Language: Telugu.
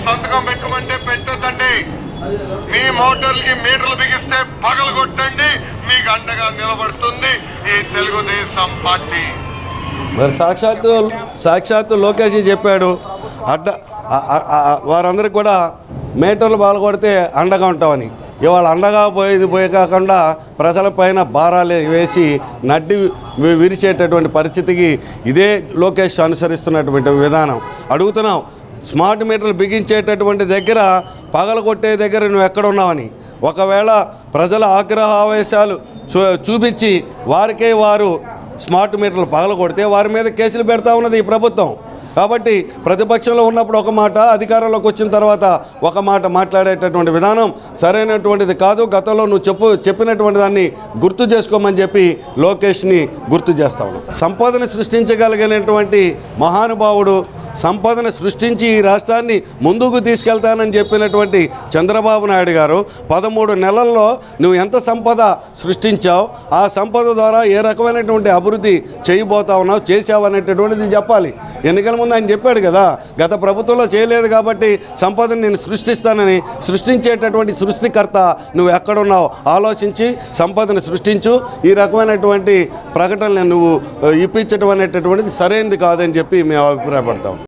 సంతకం పెట్టమంటే పెట్టొద్దండి. మీ మోటార్లకి మీటర్లు బిగిస్తే పగలు కొట్టండి. మీకు అండగా నిలబడుతుంది ఈ తెలుగుదేశం పార్టీ. మరి సాక్షాత్తు లోకేష్ చెప్పాడు, వారందరికి కూడా మీటర్లు బాగా కొడితే అండగా ఉంటామని. ఇవాళ అండగా పోయి కాకుండా ప్రజలపైన భారాలు వేసి నడ్డి విరిచేటటువంటి పరిస్థితికి ఇదే లోకేష్ అనుసరిస్తున్నటువంటి విధానం. అడుగుతున్నాం, స్మార్ట్ మీటర్లు బిగించేటటువంటి దగ్గర పగల కొట్టే దగ్గర నువ్వు ఎక్కడున్నావని. ఒకవేళ ప్రజల ఆగ్రహ ఆవేశాలు చూపించి వారు స్మార్ట్ మీటర్లు పగల కొడితే వారి మీద కేసులు పెడతా ఉన్నది ఈ ప్రభుత్వం. కాబట్టి ప్రతిపక్షంలో ఉన్నప్పుడు ఒక మాట, అధికారంలోకి వచ్చిన తర్వాత ఒక మాట మాట్లాడేటటువంటి విధానం సరైనటువంటిది కాదు. గతంలో నువ్వు చెప్పినటువంటి దాన్ని గుర్తు చేసుకోమని చెప్పి లోకేష్ని గుర్తు చేస్తా ఉన్నాం. సంపదను సృష్టించగలిగినటువంటి మహానుభావుడు, సంపదను సృష్టించి ఈ రాష్ట్రాన్ని ముందుకు తీసుకెళ్తానని చెప్పినటువంటి చంద్రబాబు నాయుడు గారు 13 నెలల్లో నువ్వు ఎంత సంపద సృష్టించావు, ఆ సంపద ద్వారా ఏ రకమైనటువంటి అభివృద్ధి చేయబోతా ఉన్నావు, చేసావు అనేటటువంటిది చెప్పాలి. ఎన్నికల ముందు ఆయన చెప్పాడు కదా, గత ప్రభుత్వంలో చేయలేదు కాబట్టి సంపదను నేను సృష్టిస్తానని. సృష్టించేటటువంటి సృష్టికర్త నువ్వు ఎక్కడున్నావు ఆలోచించి సంపదను సృష్టించు. ఈ రకమైనటువంటి ప్రకటనలు నువ్వు ఇప్పించడం అనేటటువంటిది సరైనది కాదని చెప్పి మేము అభిప్రాయపడతాం.